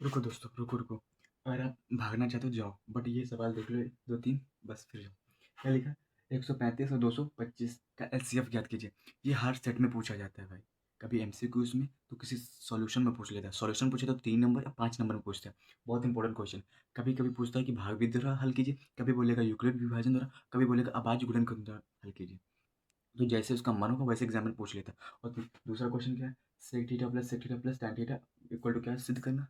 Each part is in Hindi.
रुको दोस्तों, रुको, रुको। अगर आप भागना चाहते हो जाओ, बट ये सवाल देख लो 2-3 बस फिर जाओ। क्या लिखा है? 135 और 225 का एचसीएफ ज्ञात कीजिए। ये हर सेट में पूछा जाता है भाई। कभी एमसीक्यूज़ में तो किसी सॉल्यूशन में पूछ लेता है। सॉल्यूशन पूछे तो 3 नंबर या 5 नंबर में पूछते हैं। बहुत इंपॉर्टेंट क्वेश्चन। कभी-कभी पूछता है कि भागविधि द्वारा हल कीजिए, कभी बोलेगा यूक्लिड विभाजन द्वारा, कभी बोलेगा अभाज्य गुणनखंड द्वारा हल कीजिए। तो जैसे उसका मन होगा वैसे एग्जामिनर पूछ लेता है। और दूसरा क्वेश्चन क्या है? Sec theta plus sec theta plus tan theta equal to क्या है? सिद्ध करना।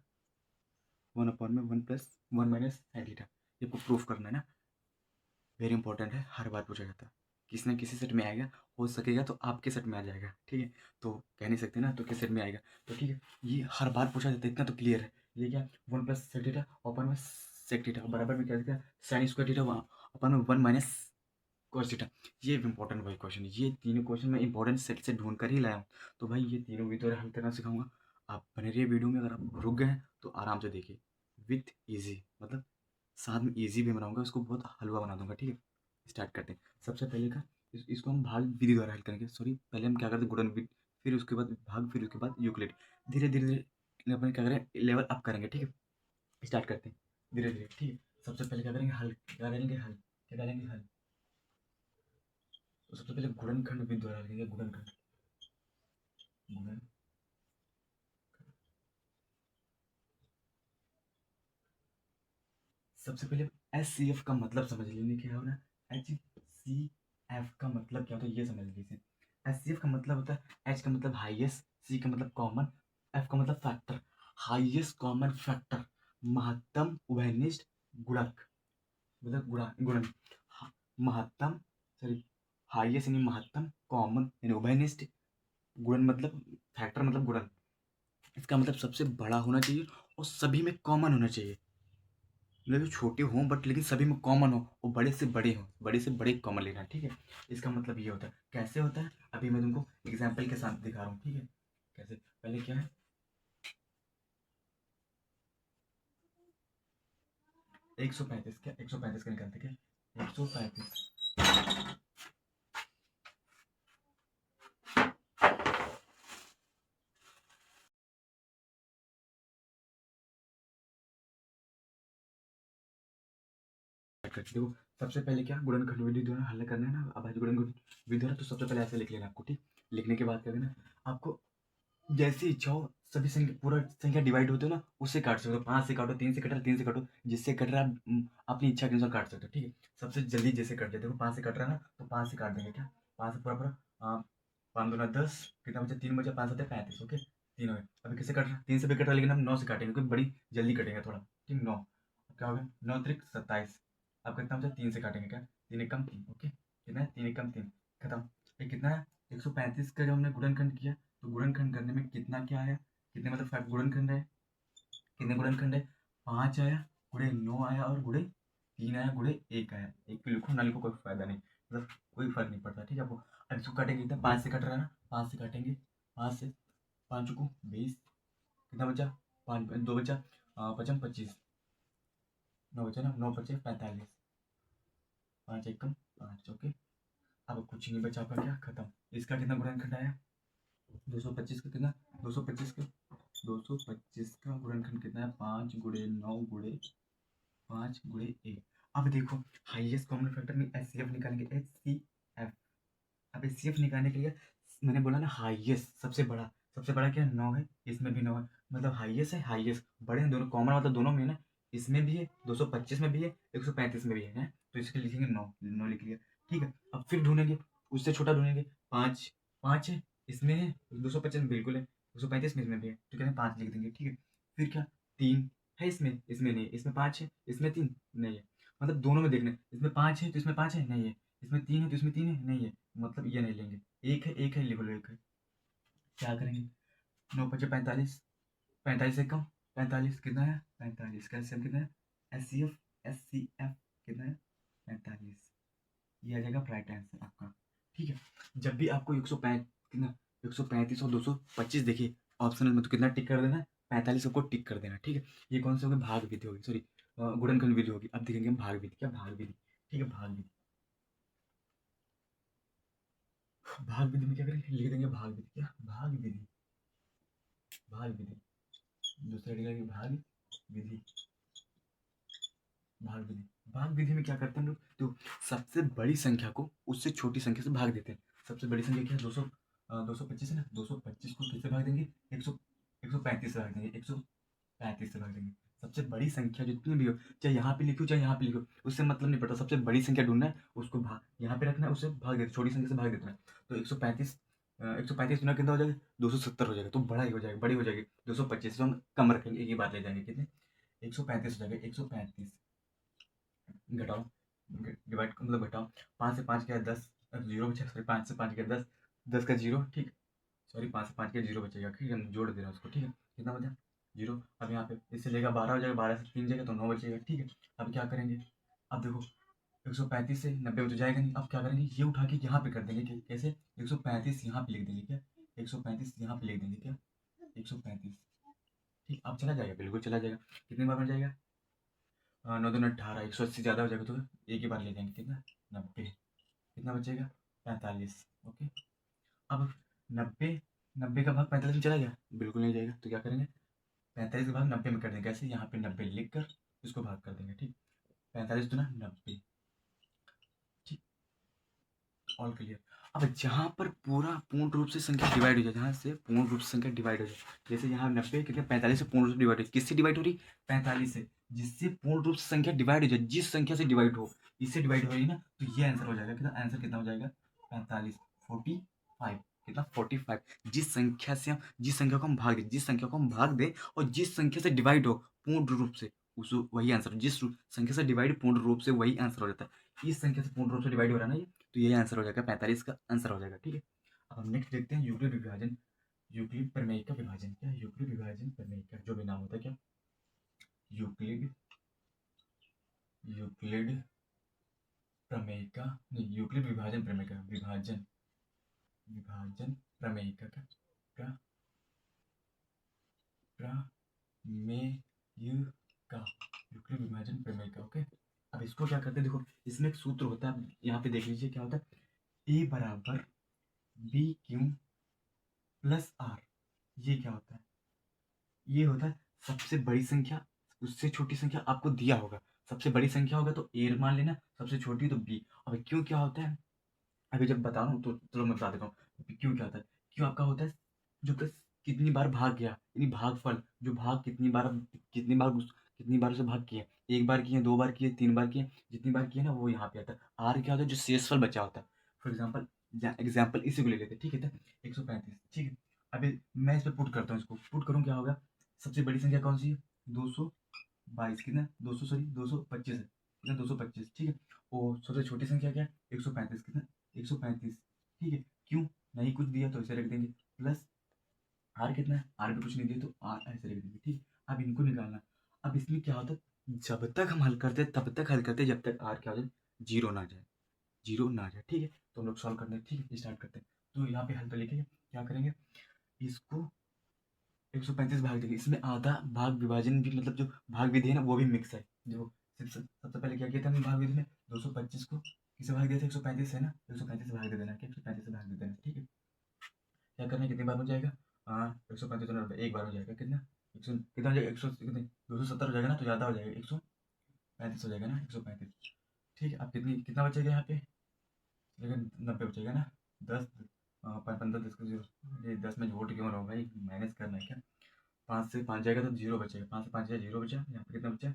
1/1 प्लस 1 माइनस साइन थीटा। ये आपको प्रूफ करना है ना। वेरी इंपॉर्टेंट है, हर बार पूछा जाता है। किसी न किसी सेट में आएगा, हो सकेगा तो आपके सेट में आ जाएगा, ठीक है। तो कह नहीं सकते ना तो किस सेट में आएगा। तो ठीक है, ये हर बार पूछा जाता है, इतना तो क्लियर है। ये क्या? 1 प्लस सेक थीटा अपन में सेक थीटा बराबर में क्या लिखा है? साइन स्क्वायर थीटा अपन में 1 माइनस कॉस थीटा। ये इंपॉर्टेंट भाई क्वेश्चन, ये तीनों क्वेश्चन मैं इंपॉर्टेंट सेट से ढूंढ कर ही लाया हूँ। तो भाई ये तीनों भी तो हल करना सिखाऊंगा। आप बने रहिए वीडियो में। अगर आप रुक गए हैं तो आराम से देखिए, विथ ईजी, मतलब साथ में ईजी भी बनाऊंगा, उसको बहुत हलवा बना दूंगा, ठीक है। स्टार्ट करते हैं। सबसे पहले का इसको हम भाग विधि द्वारा हल करेंगे। सॉरी, पहले हम क्या करते हैं? गुणन विधि, फिर उसके बाद भाग, फिर उसके बाद यूक्लिड। धीरे धीरे धीरे अपन क्या करें? लेवल अप करेंगे, ठीक है। स्टार्ट करते हैं धीरे धीरे, ठीक है। सबसे पहले क्या करेंगे? हल। क्या डालेंगे? हल। क्या डालेंगे? हल। तो सबसे पहले गुणनखंड विधि द्वारा हल करेंगे। गुणनखंड, गुणन। सबसे पहले एच सी एफ का मतलब समझ लेने क्या होना। एच सी एफ का मतलब क्या होता है ये समझ लीजिए। एच सी एफ का मतलब होता है, एच का मतलब हाईएस्ट, सी का मतलब कॉमन, एफ का मतलब फैक्टर। हाईएस्ट कॉमन फैक्टर, महत्तम उभयनिष्ठ गुणक, मतलब गुणन। महत्तम, सॉरी, हाईएस्ट यानी महत्तम, कॉमन यानी उभयनिष्ठ, गुणन मतलब फैक्टर मतलब गुणन। इसका मतलब सबसे बड़ा होना चाहिए और सभी में कॉमन होना चाहिए। मतलब छोटे हों बट लेकिन सभी में कॉमन हो, और बड़े से बड़े हों, बड़े से बड़े कॉमन लेना, ठीक है। इसका मतलब ये होता है। कैसे होता है अभी मैं तुमको एग्जाम्पल के साथ दिखा रहा हूँ, ठीक है। कैसे? पहले क्या है? 135, क्या 135 का निकालते? क्या 135? देखो, सबसे पहले क्या गुणनखंड विधि द्वारा हल करना है ना, अभाज्य गुणनखंड विधि द्वारा। तो सबसे पहले ऐसे लिख लेना आपको, ठीक। लिखने के बाद क्या करना आपको? जैसी इच्छा हो, सभी संख्या, पूरा संख्या डिवाइड होते हो ना, उससे काट सकते हो। 5 से काटो, 3 से कट रहा है, 3 से काटो, जिससे कट रहा है आप अपनी इच्छा के अनुसार काट सकते हो, ठीक है। सबसे जल्दी जैसे कट जाए, देखो 5 से कट रहा है ना, तो 5 से काट देंगे। क्या 5 से पूरा पूरा? 5 दूना 10, कितना बचा? 3 बचा, 5 7 35, ओके। 3 हो गए। अभी किससे कट रहा है? 3 से भी कट रहा है, लेकिन हम 9 से काटेंगे क्योंकि बड़ी जल्दी कटेगा थोड़ा, ठीक। 9 क्या हो गया? 9 त्रिक 27। अब कितना बचा? 3 से काटेंगे। क्या 3 एक कम 3, ओके। कितना है? 3 एक कम 3, खत्म। ये कितना है? 135 का जब हमने गुणनखंड किया तो गुणनखंड करने में कितना क्या आया? कितने मतलब गुणनखंड है? कितने गुणनखंड है? 5 आया, गुणे 9 आया, और गुणे 3 आया, गुणे 1 आया। एक पे लिखो ना लिखो कोई फायदा नहीं, मतलब कोई फर्क नहीं पड़ता, ठीक है आपको। अब इसको काटेंगे कितना? 5 से कट रहा है ना, 5 से काटेंगे। 5 से 5 को 20, कितना बचा? 5 2 बचा, 5 25, 9 बचा ना, 9 बचे 45, 5 एक कम 5, ओके। अब कुछ नहीं बचा, आपका क्या खत्म। इसका कितना गुणनखंड आया? 225 का कितना? 225 का 225 का गुणनखंड कितना है? 5 गुणे 9 गुणे 5 गुणे 1। अब देखो, हाईएस्ट कॉमन फैक्टर में एच सी एफ निकालेंगे, एच सी एफ। अब एच सी एफ निकालने के लिए मैंने बोला ना हाईएस्ट, सबसे बड़ा। सबसे बड़ा क्या? 9 है, इसमें भी 9 है, मतलब हाईएस्ट है, हाईएस्ट बड़े हैं दोनों, कॉमन मतलब दोनों में ना। इसमें भी है, 225 में भी है, 135 में भी है, तो इसके लिखेंगे 9, 9 लिख लिया, ठीक है। अब फिर ढूंढेंगे, उससे छोटा ढूंढेंगे। 5, 5 है, इसमें है, 225 में बिल्कुल है, 235 में इसमें भी है, तो कहते हैं 5 लिख देंगे, ठीक है। फिर क्या? 3 है, इसमें नहीं है, इसमें 5 है, इसमें 3 नहीं है, मतलब दोनों में देखना है। इसमें 5 है तो इसमें 5 है, नहीं है। इसमें 3 है तो इसमें 3 है, नहीं है, मतलब ये नहीं लेंगे। एक है लिख लो, एक है। क्या करेंगे? 9 5 45, 45 से कम 45, कितना है? 45 का एलसीएम कितना है? एच सी एफ कितना है? 45। ये आ जाएगा राइट आंसर आपका, ठीक है। जब भी आपको 135 कितना, 135 और 225 देखिए ऑप्शनल में, तो कितना टिक कर देना है? 45 को टिक कर देना, ठीक है। ये कौन सी होगी? भाग विधि होगी, सॉरी, गुणनखंड विधि होगी। अब देखेंगे हम भाग विधि। क्या भाग विधि? ठीक है, भाग विधि। भाग विधि में क्या करेंगे? लिख देंगे भाग विधि। क्या भाग विधि? भाग विधि, दूसरा लिखेंगे भाग विधि, भाग विधि। भाग विधि में क्या करते हैं हम लोग, तो सबसे बड़ी संख्या को उससे छोटी संख्या से भाग देते हैं। सबसे बड़ी संख्या क्या है, 225 है ना, 225 को किससे भाग देंगे, 135 से भाग देंगे, 135 से भाग देंगे। सबसे बड़ी संख्या जितनी भी हो, चाहे यहाँ पे लिखो चाहे यहाँ पे लिखो, उससे मतलब नहीं पड़ता, सबसे बड़ी संख्या ढूंढना है, उसको भाग यहाँ पे रखना है, उससे भाग देते, छोटी संख्या से भाग देते हैं। तो 135 गुना कितना हो जाएगा, 270 हो जाएगा, तो बड़ा ही हो जाएगा, बड़ी हो जाएगी 225 से हम कम रखेंगे, एक ही बात ले जाएंगे, कितने 135 हो जाएगा, 135 घटाओ, डिवाइड मतलब घटाओ, 5 से 5 गया 10, जीरो बचा, सॉरी 5 से 5 गया 10, 10 का जीरो, ठीक, सॉरी 5 से 5 गया जीरो बचेगा, ठीक है, जोड़ दे रहा हूँ उसको, ठीक है, कितना बचा जीरो। अब यहाँ पे इससे लेगा 12 हो जाएगा, 12 से 3 जाएगा तो 9 बचेगा, ठीक है। अब क्या करेंगे, अब देखो 135 से 90 में तो जाएगा नहीं, अब क्या करेंगे, ये उठा के यहाँ पे कर देंगे, कैसे 135 यहाँ पे लिख देंगे, क्या 135 यहाँ पे लिख देंगे, क्या 135, ठीक, अब चला जाएगा, बिल्कुल चला जाएगा, कितनी बार बन जाएगा, 9 दूनी 18, 180 ज़्यादा हो जाएगा तो एक ही बार ले जाएंगे, कितना 90, कितना बचेगा 45, ओके। अब 90, 90 का भाग 45 में चला गया, बिल्कुल नहीं जाएगा, तो क्या करेंगे 45 का भाग 90 में कर देंगे, कैसे यहाँ पे 90 लिख कर इसको भाग कर देंगे, ठीक, 45 दूना 90, ठीक, ऑल क्लियर। अब जहाँ पर पूरा पूर्ण रूप से संख्या डिवाइड हो जाए, जहाँ से पूर्ण रूप से संख्या डिवाइड हो जाए, जैसे यहाँ 90 कितने 45 से पूर्ण रूप से डिवाइड हो, किससे डिवाइड हो रही 45 से, जिससे पूर्ण रूप से संख्या डिवाइड हो जाए, जिस संख्या से डिवाइड हो, इससे डिवाइड हो रही ना, तो ये आंसर हो जाएगा, कितना आंसर कितना हो जाएगा 45, 45, कितना 45, जिस संख्या को हम भाग दें, जिस संख्या को हम भाग दें और जिस संख्या से डिवाइड हो पूर्ण रूप से, उस वही आंसर, जिस संख्या से डिवाइड पूर्ण रूप से वही आंसर हो जाता है, इस संख्या से पूर्ण रूप से डिवाइड हो रहा है ना ये, तो ये आंसर हो जाएगा 45 का आंसर हो जाएगा, ठीक है। अब हम नेक्स्ट देखते हैं यूक्लिड विभाजन, यूक्लिड प्रमेय का विभाजन, क्या यूक्लिड विभाजन प्रमेय का जो भी नाम होता है, क्या यूक्लिड, यूक्लिड प्रमेय का नहीं, यूक्लिड विभाजन प्रमेय का, विभाजन, विभाजन प्रमेय का, क्या प्रमेय का, यूक्लिड विभाजन प्रमेय का, ओके। अब इसको क्या करते हैं, देखो इसमें एक सूत्र होता है, यहाँ पे देख लीजिए क्या होता है, ए बराबर बी क्यू प्लस आर, ये क्या होता है, ये होता है सबसे बड़ी संख्या उससे छोटी संख्या, आपको दिया होगा सबसे बड़ी संख्या होगा तो ए मान लेना, सबसे छोटी तो बी। अब क्यों क्या होता है, अभी जब बता रहा हूँ तो चलो मैं बता देता हूँ क्यों क्या होता है। क्यों आपका होता है जो कितनी बार भाग गया, यानी भागफल, जो भाग कितनी बार उसे भाग किया, एक बार किए, दो बार किए, तीन बार किए, जितनी बार किए ना वो यहाँ पे आता है। आर क्या होता है, जो शेषफल बचा होता है। फॉर एग्जाम्पल इसी को ले लेते हैं, ठीक है, 135, ठीक है। अभी मैं इस पर पुट करता हूँ, इसको पुट करूँ क्या होगा, सबसे बड़ी संख्या कौन सी है 222, कितना 200 सॉरी 225 है, कितना 225, ठीक है। और सबसे छोटी संख्या क्या है 135, कितना 135, ठीक है। क्यों नहीं कुछ दिया तो इसे रख देंगे, प्लस आर कितना है, आर भी कुछ नहीं दिया तो आर ऐसे रख देंगे, ठीक। अब इनको निकालना, अब इसमें क्या होता है, जब तक हम हल करते तब तक हल करते जब तक आर क्या हो जाए, जीरो ना जाए, जीरो ना जाए, ठीक है। तो हम लोग सॉल्व करते हैं, ठीक है, स्टार्ट करते हैं। तो यहाँ पे हल कर लेके क्या करेंगे, इसको 135 भाग देंगे, इसमें आधा भाग विभाजन भी, मतलब जो भाग विधि है ना वो भी मिक्स है। देखो सबसे पहले क्या किया था हमने भाग विधि में, 225 को किसे भाग दिया था, 135 है ना, 135 से भाग दे देना, क्या 135 से भाग दे देना, ठीक है। क्या करना है, कितनी बार हो जाएगा, हाँ 135 एक बार हो जाएगा, कितना 100 कितना हो जाएगा, 100 कितने 270 हो जाएगा ना, तो ज़्यादा हो जाएगा, 135 हो जाएगा ना, 135, ठीक है। अब कितना बचेगा यहाँ पे, लेकिन 90 बचेगा ना, 10 15 10 का जीरो, ये 10 में जोड़ क्यों रहा हूँ भाई, माइनस करना है क्या, 5 से 5 जाएगा तो जीरो बचेगा, 5 से 5 जाएगा जीरो बचा, यहाँ पे कितना बचा,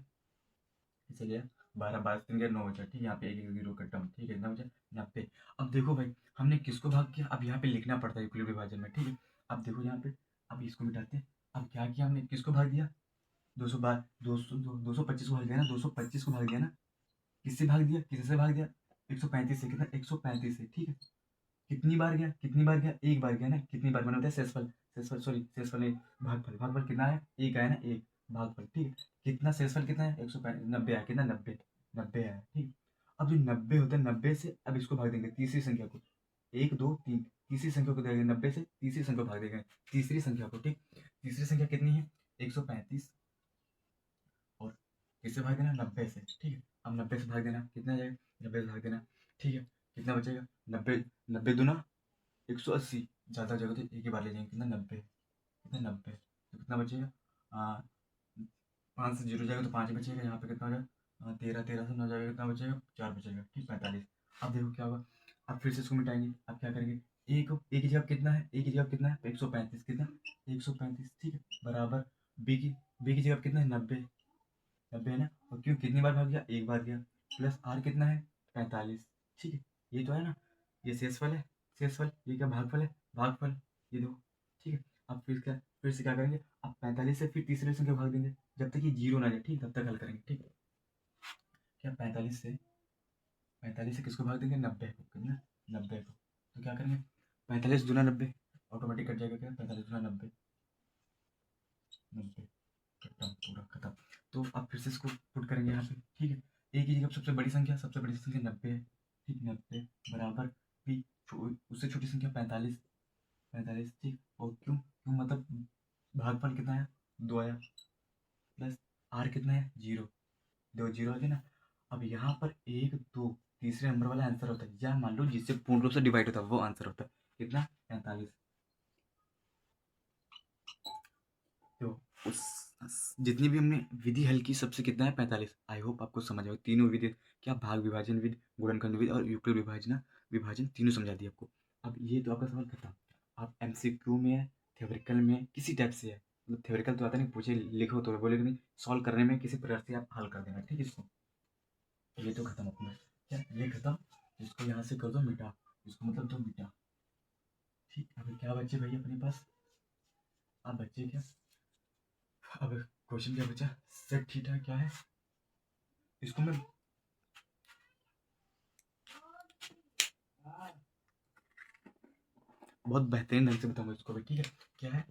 इसलिए 12 12 3 9 बचा, ठीक है। यहाँ पे एक एक जीरो का टर्म, ठीक है, कितना बचा 90। अब देखो भाई हमने किसको भाग किया, अब यहाँ पे लिखना पड़ता है यूक्लिड विभाजन में, ठीक है। अब देखो यहाँ पे, अब इसको मिटाते हैं, अब क्या किया हमने, किसको भाग दिया, 212 225 को भाग दिया ना, 225 को भाग दिया ना, किससे भाग दिया, किससे भाग दिया 135 से, कितना 135 से, ठीक है। कितनी बार गया, कितनी बार गया, एक बार गया ना, कितनी बार बना होता है शेषफल, सॉरी शेषफल नहीं, भागफल, भागफल कितना है, एक आया ना, एक भागफल, ठीक है। कितना शेषफल कितना है 190 आया, कितना 90, 90 आया, ठीक। अब जो 90 होता है, 90 से अब इसको भाग देंगे तीसरी संख्या को, 1 2 3, तीसरी संख्या को देंगे 90 से तीसरी संख्या को भाग देंगे, तीसरी संख्या को, ठीक। तीसरी संख्या कितनी है 135, और किससे भाग देना 90 से, ठीक है। अब 90 से भाग देना, कितना आ जाएगा 90 से भाग देना, ठीक है। कितना बचेगा 90, 90 दूना 180, ज़्यादा जगह तो एक ही बार ले जाएंगे, कितना 90, कितना 90, तो कितना बचेगा 5 से 0 जाएगा तो 5 बचेगा, यहाँ पे कितना हो जाएगा 13, 13 से 9 जाएगा कितना बचेगा 4 बचेगा, ठीक 45। अब देखो क्या होगा, अब फिर से इसको मिटाएंगे, अब क्या करेंगे, ए की जगह कितना है, ए की जगह कितना है 135, कितना 135, ठीक है, बराबर बी की जगह कितना है 90, 90 है ना, और क्यों कितनी बार भाग गया, एक बार गया, प्लस आर कितना है 45, ठीक है, ये तो है ना, ये शेषफल है, शेषफल, ये क्या भागफल है, भागफल, ये दो, ठीक है। अब फिर से क्या करेंगे, अब 45 से फिर तीसरे संख्या भाग देंगे, जब तक ये जीरो ना जाए, ठीक, तब तक हल करेंगे, ठीक। क्या 45 से किसको भाग देंगे, 90 को, कितना 90 को, तो क्या करेंगे 45 दूना 90, ऑटोमेटिक कट जाएगा, क्या 45 दूना 90, 90 खत्म, पूरा खत्म। तो अब फिर से इसको पुट करेंगे यहाँ पे, ठीक है, ए की जगह सबसे बड़ी संख्या 90 है, ठीक, 90 बराबर बी, उससे छोटी संख्या 45, 45, ठीक, और क्यों क्यों मतलब भागफल कितना है 2 आया, प्लस आर कितना है 0, 2 0 आ गया ना। अब यहाँ पर 1 2 तीसरे नंबर वाला आंसर होता है, या मान लो जिससे पूर्ण रूप से डिवाइड होता है वो आंसर होता है, कितना 45। तो जितनी भी हमने विधि हल की सबसे कितना है 45। आई होप आपको समझ आए तीनों विधि, क्या भाग विभाजन विधि, गुणनखंड विधि और यूक्लिड विभाजन विभाजन तीनों समझा दिए आपको। अब ये तो आपका सवाल खत्म। आप एमसीक्यू में है, थ्योरिकल में किसी टाइप से है, मतलब थ्योरिकल तो आता नहीं, पूछे लिखो तो बोले कि नहीं, सॉल्व करने में किसी प्रकार से आप हल कर देना, ठीक है। इसको ये तो खत्म अपना, क्या ये खत्म, इसको यहाँ से कर दो मिटा, इसको मतलब दो मिटा, ठीक। अब क्या बचे भाई अपने पास, अब बच्चे क्या, अब क्वेश्चन क्या बचा, सेट थीटा क्या है, इसको मैं बहुत बेहतरीन ढंग से बताऊंगा इसको भी, ठीक है। क्या है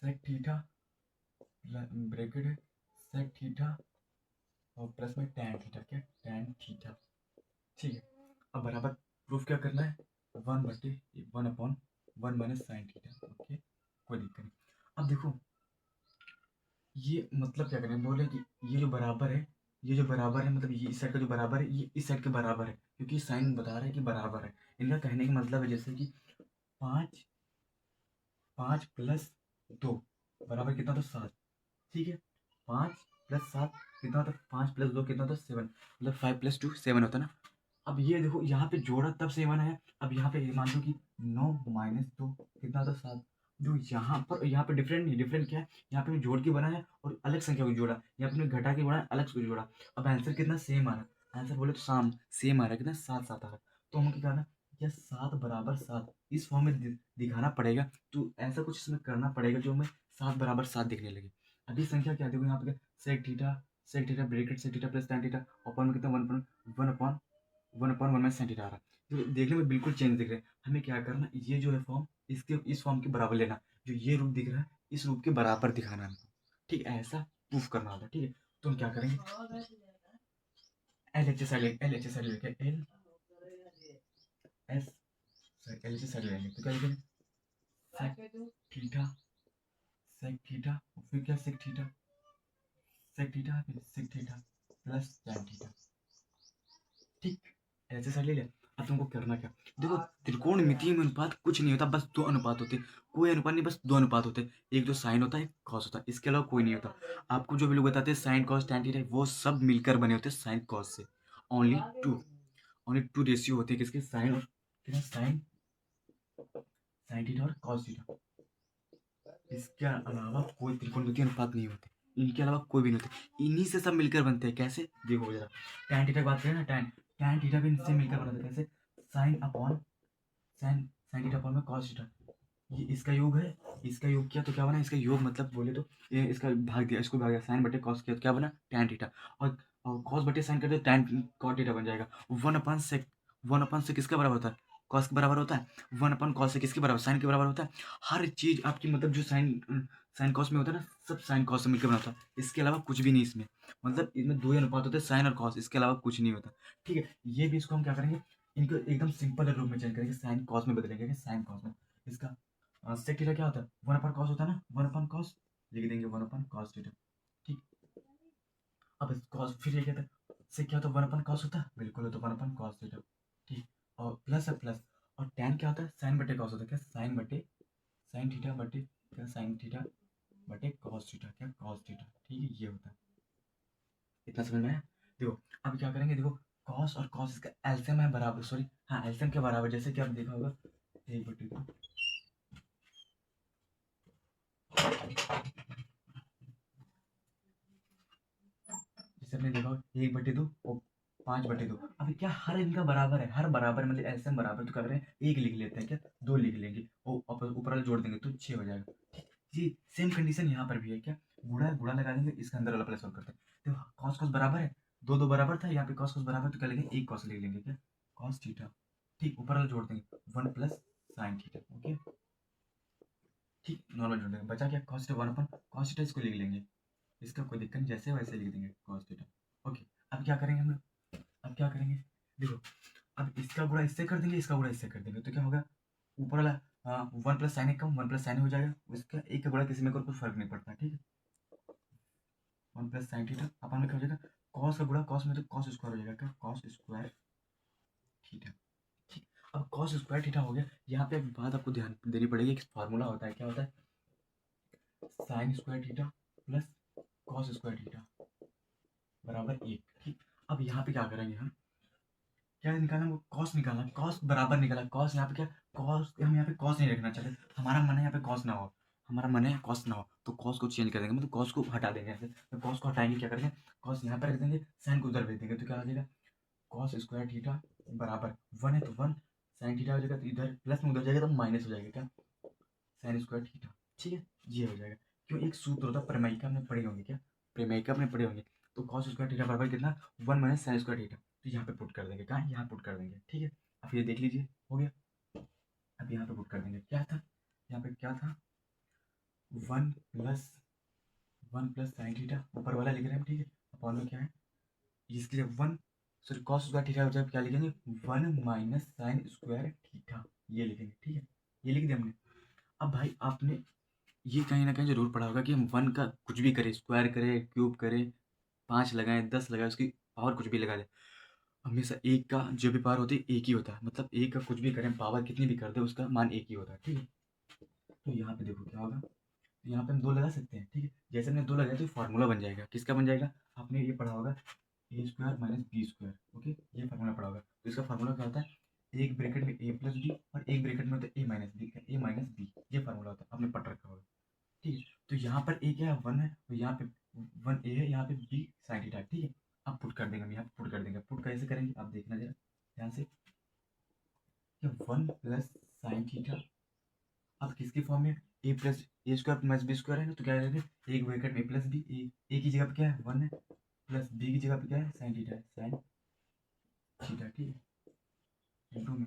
सेक थीटा, ब्रैकेट है सेक थीटा और प्लस में टैन थीटा, क्या टैन थीटा, ठीक है। अब बराबर प्रूफ क्या करना है, 1/1 माइनस साइन थीटा, ओके, कोई दिक्कत नहीं। अब देखो ये मतलब क्या करें, बोले कि ये जो बराबर है, ये जो बराबर है मतलब ये इस साइड का जो बराबर है ये इस साइड के बराबर है, क्योंकि साइन बता रहा है कि बराबर है। इनका कहने का मतलब है जैसे कि 5 5 प्लस 2 बराबर कितना, तो 7, ठीक है। 5 + 7 कितना होता है, 5 + 2 कितना होता है 7, मतलब 5 + 2 7 होता है ना। अब ये देखो यहाँ पे जोड़ा तब 7 है, अब यहाँ पे मान लो कि 9 - 2 कितना होता है 7, जो यहाँ पे डिफरेंट नहीं, डिफरेंट क्या है, यहाँ पे जोड़ के बना है और अलग संख्या को जोड़ा, यहाँ पे घटा के बना है अलग से जोड़ा। अब आंसर कितना सेम आ रहा है, आंसर बोले तो सेम आ रहा है, कितना 7 7 आ रहा है। तो हमें क्या करना, या 7 बराबर 7 इस फॉर्म में दिखाना पड़ेगा, तो ऐसा कुछ इसमें करना पड़ेगा जो हमें 7 बराबर 7 दिखने लगे। अभी संख्या क्या देखो यहाँ पे, sec theta bracket sec theta plus tan theta, open में कितना 1/1 में साइन थीटा आ रहा है, तो देखने में बिल्कुल चेंज दिख रहा है। हमें क्या करना, ये जो है फॉर्म इसके इस फॉर्म के बराबर लेना, जो ये रूप दिख रहा है इस रूप के बराबर दिखाना है हमको, ठीक है, ऐसा प्रूफ करना होगा, ठीक है। तो हम क्या करेंगे, एल एच साइड लेके L S L H side लेंगे, तो क्या लिखेंगे थीटा सेक थीटा और फिर क्या सेक थीटा फिर sec theta plus tan theta, ठीक, ऐसे साइड ले लिया। अब तुमको करना क्या, देखो त्रिकोणमितीय में अनुपात कुछ नहीं होता, बस 2 अनुपात होते, कोई अनुपात नहीं, बस 2 अनुपात होते, एक जो साइन होता है एक कॉस होता है, इसके अलावा कोई नहीं होता। आपको जो भी लोग बताते हैं साइन कॉस tan थीटा वो सब मिलकर बने होते हैं साइन कॉस से, only two only two ratio होते हैं किसके, साइन और कितना साइन थीटा और कॉस थीटा, इसके अलावा कोई त्रिकोणमितीय अनुपात नहीं होते, इनके अलावा कोई भी नहीं होते, इन्हीं से सब मिलकर बनते हैं। कैसे देखो जरा, tan थीटा की बात करें ना, tan थीटा भी इनसे मिलकर बनता है, कैसे sine upon sine sine theta upon में कॉस थीटा, ये इसका योग है, इसका योग किया तो क्या बना, इसका योग मतलब बोले तो ये इसका भाग दिया, इसको भाग दिया, साइन बटे कॉस किया तो क्या बना tan थीटा, और कॉस बटे साइन करते tan cot थीटा बन जाएगा। 1/sec किसके बराबर होता है, कॉस के बराबर होता है। 1/cos से किसके बराबर, साइन के बराबर होता है। हर चीज आपकी मतलब जो साइन साइन कॉस में होता है ना, सब साइन कॉस से मिलकर बना होता है, इसके अलावा कुछ भी नहीं इसमें, मतलब इसमें 2 ही अनुपात होते हैं साइन और कॉस, इसके अलावा कुछ नहीं होता, ठीक है। ये भी इसको हम क्या करेंगे, इनको एकदम सिंपल रूप में चेंज करेंगे, साइन कॉस में बदलेंगे, साइन कॉस में। इसका सेक थीटा क्या होता है, 1/cos होता है ना, 1/cos लिख देंगे 1/cos थीटा, ठीक। अब cos फिर ये कहते हैं सेक क्या होता है, 1/cos होता है, बिल्कुल, तो 1/cos थीटा, ठीक। और प्लस है प्लस, और tan क्या होता है, साइन बटे कॉस होता है, क्या साइन थीटा बटे क्या साइन थीटा बटे कॉस थीटा, क्या कॉस थीटा, ठीक है, ये होता है। इतना समझ में आया? देखो अब क्या करेंगे, देखो कॉस और कॉस इसका एलसीएम है बराबर, सॉरी हाँ एलसीएम के बराबर, जैसे कि आप देखा होगा 1/2, जैसे आपने देखा 1/2 और 5/2। अब क्या हर इनका बराबर है, हर बराबर मतलब एलसीएम बराबर, तो क्या करें एक लिख लेते हैं, क्या 2 लिख लेंगे और ऊपर वाला जोड़ देंगे तो 6 हो जाएगा। जी सेम कंडीशन यहाँ पर भी है, क्या गुणा गुणा लगा देंगे, इसके अंदर वाला प्लस सॉल्व करते हैं। तो कॉस कॉस बराबर है, दो दो बराबर था, यहाँ पे कॉस कॉस बराबर, तो क्या लेंगे एक कॉस ले लेंगे, क्या कॉस थीटा, ठीक ऊपर वाला जोड़ देंगे 1 प्लस साइन थीटा, ओके ठीक नॉर्मल जोड़ देंगे, बचा क्या कॉस थीटा 1 अपन कॉस थीटा, इसको लिख लेंगे, इसका कोई दिक्कत नहीं, जैसे वैसे लिख देंगे कॉस थीटा, ओके। अब क्या करेंगे हम लोग, अब क्या करेंगे, देखो अब इसका गुणा इससे कर देंगे, इसका गुणा इससे कर देंगे, तो क्या होगा ऊपर वाला 1 + sin एक कम 1 + sin हो जाएगा, उसका एक का गुणा किसी में कोई फर्क नहीं पड़ता, ठीक है 1 + sin थीटा अपन में क्या हो जाएगा, कॉस का गुणा कॉस में तो कॉस स्क्वायर हो जाएगा, क्या कॉस स्क्वायर थीटा, ठीक। अब कॉस स्क्वायर थीटा हो गया, यहाँ पे एक बात आपको ध्यान देनी पड़ेगी, एक फार्मूला होता है, क्या होता है sine square theta plus cos square theta बराबर 1, ठीक। अब यहाँ पे क्या करेंगे हम, क्या निकालना, वो कॉस निकालना, कॉस बराबर निकाला, कॉस यहाँ पे क्या कॉस, हम यहाँ पे कॉस नहीं रखना चाहते, हमारा मन है यहाँ पे कॉस ना हो, हमारा मन है कॉस ना हो, तो कॉस को चेंज कर देंगे, मतलब कॉस को हटा देंगे ऐसे, तो कॉस को हटाएंगे, क्या करेंगे कॉस यहाँ पर रख देंगे, साइन को उधर भेज देंगे, तो क्या आ जाएगा कॉस स्क्वायर थीटा बराबर 1 है तो 1, साइन थीटा हो जाएगा तो इधर प्लस में उधर जाएगा तो माइनस हो जाएगा, क्या साइन स्क्वायर थीटा, ठीक है ये हो जाएगा। क्यों एक सूत्र होता है प्रमेयिका में पढ़े होंगे, क्या प्रमेयिका में पढ़े होंगे, तो कॉस स्क्वायर थीटा बराबर कितना 1 माइनस साइन स्क्वायर थीटा, तो यहाँ पे पुट कर देंगे, कहाँ यहाँ पुट कर देंगे, ठीक है। अब ये देख लीजिए हो गया, अब यहाँ पे पुट कर देंगे, क्या था यहाँ पे क्या था 1 प्लस 1 + sin थीटा ऊपर वाला लिख रहे हैं, ठीक है अपॉन में क्या है इसके लिए 1 सॉरी कॉस स्क्वायर थीटा हो जाए, क्या लिखेंगे 1 माइनस साइन स्क्वायर थीटा, ये लिखेंगे, ठीक है ये लिख दिया हमने। अब भाई आपने ये कहीं ना कहीं जरूर पढ़ा होगा कि हम 1 का कुछ भी करें, स्क्वायर करें क्यूब करें 5 लगाएं 10 लगाएं, उसकी पावर कुछ भी लगा दें, हमेशा एक का जो भी पावर होती है एक ही होता है, मतलब एक का कुछ भी करें पावर कितनी भी कर दे उसका मान एक ही होता है, ठीक है। तो यहाँ पे देखो क्या होगा, यहाँ पे हम 2 लगा सकते हैं, ठीक है जैसे हमने 2 लगाया तो फार्मूला बन जाएगा, किसका बन जाएगा, आपने ये पढ़ा होगा a square minus b square, okay ये फार्मूला पढ़ा होगा, तो इसका फार्मूला क्या होता है एक ब्रैकेट में ए प्लस बी और एक ब्रैकेट में होता है ए माइनस बी, ये फार्मूला होता है आपने पढ़ रखा होगा, ठीक है। तो यहाँ पर ए क्या है 1 है, तो यहाँ पे 1 ए है, यहाँ पे बी साइन थीटा, ठीक है। अब पुट कर देंगे, हम यहाँ पुट कर देंगे, पुट कैसे करेंगे आप देखना जरा ध्यान से, 1 + sin थीटा, अब किसके फॉर्म में ए प्लस ए स्क्वायर माइनस बी स्क्वायर है ना, तो क्या करेंगे एक ब्रैकेट में ए प्लस बी, ए की जगह पे क्या है 1 है, प्लस बी की जगह पे क्या है साइन थीटा है, साइन थीटा, ठीक है इंटू में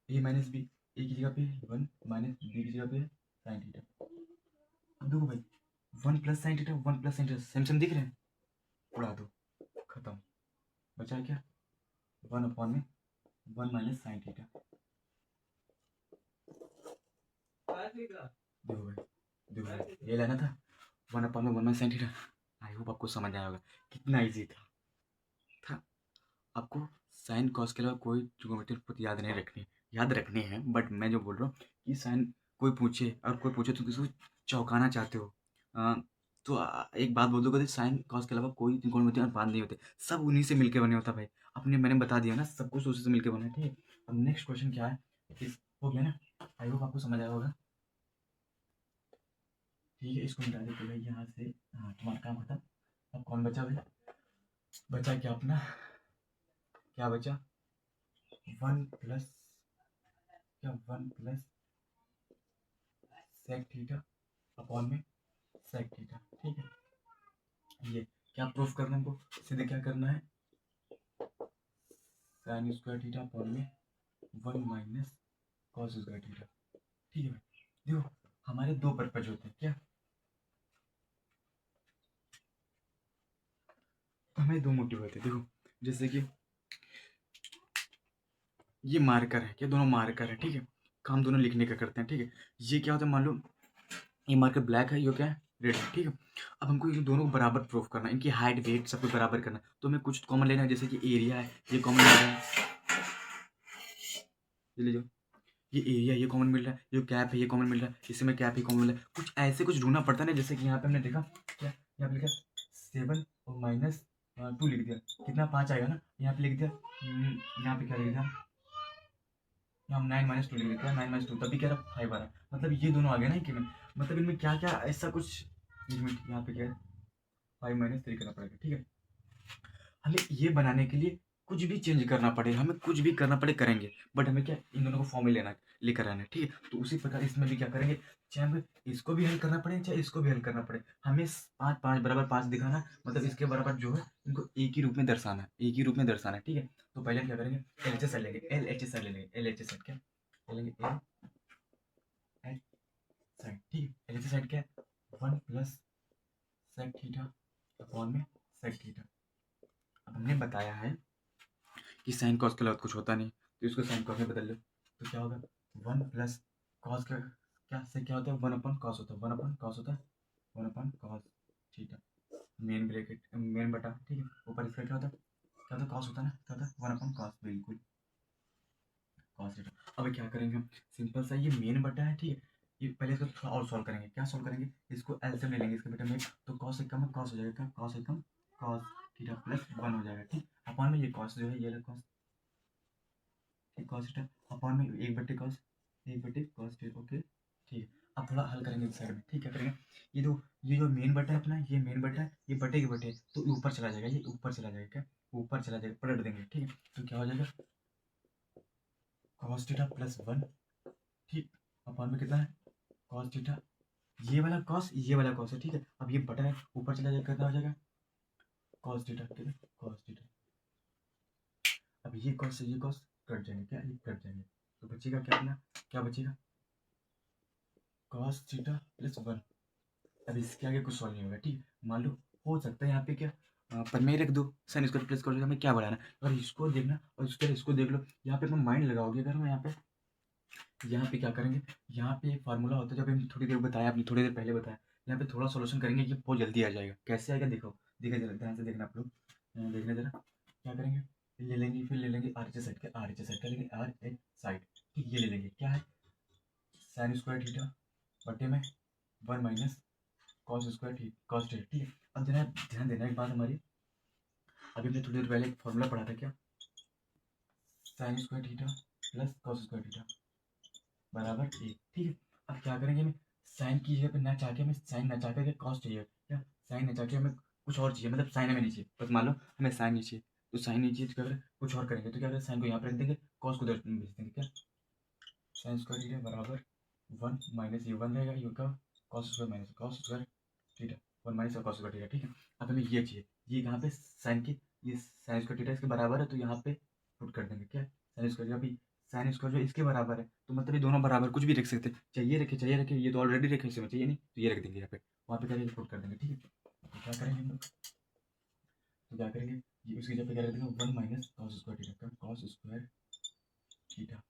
ए माइनस बी, ए की जगह पे 1 माइनस बी की जगह पे साइन थीटा। अब देखो भाई 1 + sin theta 1 + sin theta same same दिख रहे हैं, उड़ा दो खत्म, बचा है क्या 1 अपॉन में 1 माइनस साइन थीटा, देखो भाई देखो भाई ये लेना था 1 अपॉन में 1 minus sine theta, I hope आपको समझ आया होगा कितना इजी था। आपको साइन कॉस के अलावा कोई ट्रिग्नोमेट्री पद याद नहीं रखनी, याद रखने हैं, बट मैं जो बोल रहा हूँ कि साइन कोई पूछे और कोई पूछे तो किसी को चौंकाना चाहते हो तो एक बात बोल दो साइन कॉस के अलावा कोई त्रिकोणमिति अनुपात नहीं होते, सब उन्हीं से मिलके बने होता भाई, अपने मैंने बता दिया ना सब कुछ उसी से मिलके बना है, ठीक है। अब नेक्स्ट क्वेश्चन क्या है हो गया ना, आई होप आपको समझ आया होगा, ठीक है इसको मिटा देते भाई यहाँ से, हाँ तुम्हारा काम खत्म। अब कौन बचा भाई, बचा क्या अपना, क्या बचा 1 प्लस क्या 1 प्लस सेक थीटा अपॉन में सेक थीटा, ठीक है। ये क्या प्रूफ करना है हमको, सीधे क्या करना है साइन स्क्वायर थीटा अपॉन में 1 माइनस कॉस स्क्वायर थीटा, ठीक है भाई। देखो हमारे दो पर्पज होते हैं, क्या हमें दो मोटिव होते हैं, देखो जैसे कि ये मार्कर है, क्या दोनों मार्कर है, ठीक है काम दोनों लिखने का करते हैं, ठीक है। ये क्या होता है मान लो ये मार्कर ब्लैक है, ये क्या है रेड है, ठीक है। अब हमको इन दोनों को बराबर प्रूफ करना है, इनकी हाइट वेट सब कुछ बराबर करना है, तो हमें कुछ कॉमन लेना है, जैसे कि एरिया है ये कॉमन ले रहे हैं, ये ले जाओ ये एरिया ये कॉमन मिल रहा है, ये कैप है ये कॉमन मिल रहा है, इसमें कैप ही कॉमन मिल रहा है, कुछ ऐसे कुछ ढूंढना पड़ता है ना। जैसे कि यहाँ पे हमने देखा क्या, यहाँ पे लिखा 7 और -2 लिख दिया, कितना 5 आएगा ना। यहाँ पे लिख दिया यहाँ पे क्या लिख दिया, यहाँ 9 - 2 लिख दिया, 9 - 2 तभी क्या रहा 5 आ रहा, मतलब ये दोनों आ गए ना कि में। मतलब इनमें क्या क्या ऐसा कुछ लिमिट, यहाँ पे क्या है 5 - 3 करना पड़ेगा, ठीक है। हमें ये बनाने के लिए कुछ भी चेंज करना पड़े, हमें कुछ भी करना पड़े करेंगे, बट हमें क्या इन दोनों को फॉर्म में लेना लेकर आना है, ठीक है। तो उसी प्रकार इसमें भी क्या करेंगे, चाहे हमें इसको भी हल करना पड़े चाहे इसको भी हल करना पड़े, हमें 5 5 = 5 दिखाना, मतलब इसके बराबर जो है इनको एक ही रूप में दर्शाना, एक ही रूप में दर्शाना है, ठीक है। तो पहले हम क्या करेंगे, एल एच एस लेंगे, एल एच एस ले लेंगे, एल एच एस क्या लेंगे, एल एच साइड, ठीक है। एल एच साइड क्या है 1 + सेक थीटा अपॉन में सेक थीटा। अब हमने बताया है कि साइन कॉस के अलावा कुछ होता नहीं, तो इसको साइन कॉस में बदल लो, तो क्या होगा 1 + कॉस का क्या से क्या होता है 1/cos होता है, 1/cos होता है, 1/cos theta, main bracket main बटा, ठीक है। ऊपर इसका क्या होता है कॉस होता है ना, क्या होता है 1/cos, बिल्कुल कॉस थीटा। अब क्या करेंगे हम, सिंपल सा ये मेन बटा है, ठीक है। ये पहले इसको थोड़ा और सॉल्व करेंगे, क्या सॉल्व करेंगे, इसको एलसीएम ले लेंगे इसके बेटा में, तो cos 1 कम cos हो जाएगा, क्या cos 1 cos थीटा प्लस 1 हो जाएगा, ठीक। अपॉन में ये cos जो है ये cos, ठीक cos थीटा अपॉन में 1/cos, 1/cos थीटा, ओके ठीक है। अब थोड़ा हल करेंगे इस साइड में, ठीक है करेंगे। ये जो मेन बटा है अपना, ये मेन बटा है, ये बटे के बटे, तो ये ऊपर चला जाएगा, ये ऊपर चला जाएगा, क्या ऊपर चला जाएगा, पलट देंगे, ठीक है। तो क्या हो जाएगा cos थीटा प्लस 1, ठीक अपॉन में कितना है cos थीटा, ये वाला cos ये वाला cos है, ठीक है। अब ये बटा है ऊपर चला जाएगा, कितना हो जाएगा cos थीटा, ठीक है cos थीटा। अब ये cos से ये cos कट जाएंगे, क्या ये कट जाएंगे, तो बचेगा क्या अपना, क्या बचेगा cos थीटा प्लस 1। अब इसके आगे कुछ सॉल्व नहीं होगा, ठीक मान लो हो सकता है यहाँ पे क्या पर मैं रख दो साइन स्क्वायर प्लस कर, हमें क्या बढ़ाना, और इसको देखना और इसको देख लो, यहाँ पे अपना माइंड लगाओगे अगर हम यहाँ पे क्या करेंगे, यहाँ पे एक फार्मूला होता है, जब हम थोड़ी देर बताया, आपने थोड़ी देर पहले बताया, यहाँ पे थोड़ा सॉल्यूशन करेंगे ये बहुत जल्दी आ जाएगा। कैसे आएगा देखो, देखिए जरा ध्यान से देखना आप लोग, देखना जरा क्या करेंगे, ले लेंगे फिर ले लेंगे आर एच साइड का, आर एच साइड का लेंगे, आर एच साइड, ठीक ये ले लेंगे, क्या है साइन स्क्वायर थीटा बटे में 1 - cos square theta, cos theta, ठीक है। अब जरा ध्यान देना एक बात हमारी, अभी हमने थोड़ी देर पहले एक फॉर्मूला पढ़ा था, क्या sine square theta plus cos square theta बराबर 1, ठीक है। अब क्या करेंगे, हमें साइन की जगह पे ना चाह के हमें साइन ना चाह करके कॉस चाहिए, क्या साइन ना चाह के हमें कुछ और चाहिए, मतलब साइन हमें नहीं चाहिए, बस मान लो हमें साइन नहीं चाहिए, तो साइन नहीं चाहिए तो क्या करें कुछ और करेंगे, तो क्या करें साइन को यहाँ पर रख देंगे, कॉस को उधर भेज देंगे, क्या साइन स्क्वायर थीटा बराबर 1 माइनस ये 1 रहेगा, ये का cos square minus cos square theta 1 minus cos square theta, ठीक है। अब हमें ये चाहिए, ये यहाँ पे साइन की ये साइन स्क्वायर थीटा इसके बराबर है, तो यहाँ पे पुट कर देंगे, क्या साइन स्क्वायर, अभी साइन स्क्वायर जो इसके बराबर है, तो मतलब ये दोनों बराबर कुछ भी रख सकते हैं, चाहिए रखे, ये तो ऑलरेडी रखे, इसमें चाहिए नहीं तो ये रख देंगे यहाँ पे, वहाँ पे क्या पुट कर देंगे, ठीक है। तो क्या करेंगे हम लोग, तो क्या करेंगे ये उसकी जगह पे क्या रख देंगे 1 माइनस कॉस स्क्वायर थीटा का cos square theta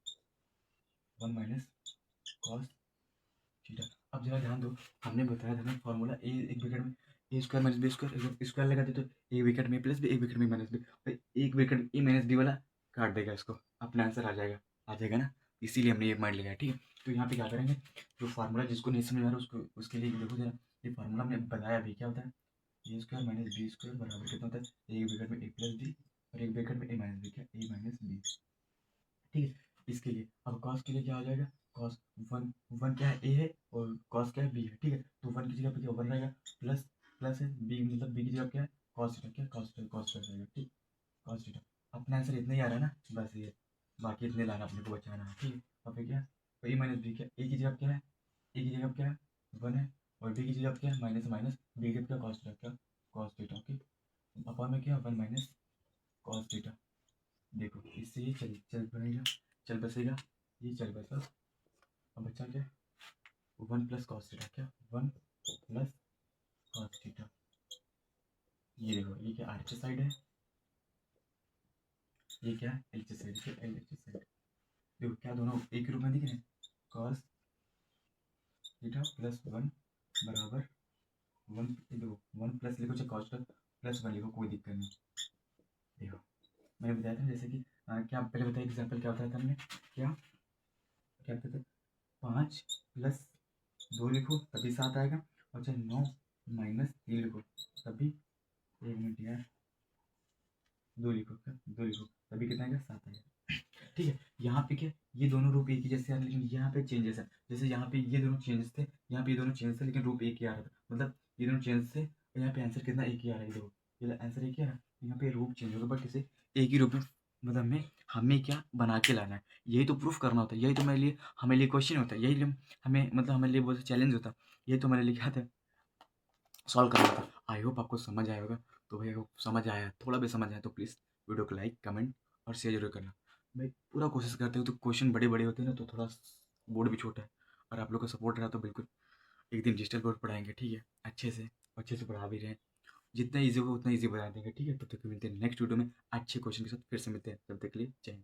1 minus cos theta. अब जरा ध्यान दो, हमने बताया था ना फॉर्मूला ए एक विकेट में a square minus b square, square लगाते तो एक विकेट में प्लस बी, एक विकेट में माइनस बी, और एक विकेट ए माइनस बी वाला काट देगा, इसको अपना आंसर आ जाएगा ना, इसीलिए हमने ये माइंड लगाया, ठीक है। तो यहाँ पे क्या करेंगे, जो फार्मूला जिसको नहीं समझ आ रहा उसको उसके लिए देखो जरा, ये फार्मूला हमने बताया अभी क्या होता है, ए स्क्वायर माइनस बी स्क्वायर बराबर कितना होता है, एक विकेट में ए प्लस बी और एक विकेट में ए माइनस बी, क्या ए माइनस बी, ठीक है। इसके लिए अब कॉस के लिए क्या आ जाएगा, कॉस 1 1 क्या है ए है और कॉस क्या है बी है, ठीक है। तो 1 की जगह पे क्या 1 रहेगा, प्लस प्लस है बी, मतलब बी की जगह क्या है कॉस थीटा, क्या कॉस थीटा रहेगा, ठीक कॉस थीटा। अपना आंसर इतना ही आ रहा है ना, बस ये बाकी इतने लाना अपने को बचाना है, ठीक है। अब फिर क्या ए माइनस बी, क्या ए की जगह क्या है, ए की जगह क्या है 1 है, और बी की जगह क्या है माइनस माइनस, बी की जगह क्या कॉस थीटा, क्या कॉस थीटा, ओके। अपॉन में क्या 1 माइनस कॉस थीटा, देखो इससे ये चल चल बनेगा, चल बसेगा, ये चल बसा। अब बच्चा क्या 1 प्लस कॉस थीटा, क्या 1 प्लस कॉस थीटा, ये देखो ये क्या आर एच साइड है, ये क्या है एल एच साइड, क्या एल एच साइड, देखो क्या दोनों एक ही रूप में दिख रहे हैं, कॉस थीटा प्लस 1 बराबर 1, देखो 1 प्लस लिखो चाहे कॉस प्लस 1 लिखो, कोई दिक्कत नहीं। देखो मैंने बताया था जैसे कि क्या पहले बताया एग्जाम्पल क्या बताया था हमने, क्या क्या कहते हैं, 5 + 2 लिखो तभी 7 आएगा, और चाहे 9 - 3 लिखो तभी, 1 मिनट यार, 2 लिखो, क्या 2 लिखो तभी कितना आएगा, 7 आएगा। ठीक है, यहाँ पे क्या, ये दोनों रूप एक ही जैसे आ रहे हैं, लेकिन यहाँ पे चेंजेस है। जैसे यहाँ पे ये दोनों चेंजेस थे, यहाँ पे ये दोनों चेंज थे, लेकिन रूप एक ही आ रहा था, मतलब ये दोनों चेंज थे, और यहाँ पे आंसर कितना एक ही आ रहा है, देखो ये आंसर एक ही आ रहा है, यहाँ पे रूप चेंज होगा, बट इसे एक ही रूप में, मतलब हमें क्या बना के लाना है, यही तो प्रूफ करना होता है, यही तो मेरे लिए, हमें लिए क्वेश्चन होता है, यही हमें, मतलब हमारे लिए बहुत चैलेंज होता है, यही तो मेरे लिए क्या था, सॉल्व करना था। आई होप आपको समझ आया होगा। तो भाई अगर समझ आया, थोड़ा भी समझ आया, तो प्लीज़ वीडियो को लाइक, कमेंट और शेयर जरूर करना। भाई पूरा कोशिश करते हो, तो क्वेश्चन बड़े बड़े होते हैं ना, तो थोड़ा बोर्ड भी छोटा है, और आप लोग का सपोर्ट रहा तो बिल्कुल एक दिन डिजिटल बोर्ड पढ़ाएंगे, ठीक है, अच्छे से पढ़ा भी रहे हैं, जितना ईजी होगा उतना ईजी बना देंगे, ठीक है। तब तक मिलते हैं नेक्स्ट वीडियो में अच्छे क्वेश्चन के साथ, फिर से मिलते हैं, तब तक के लिए जय हिंद।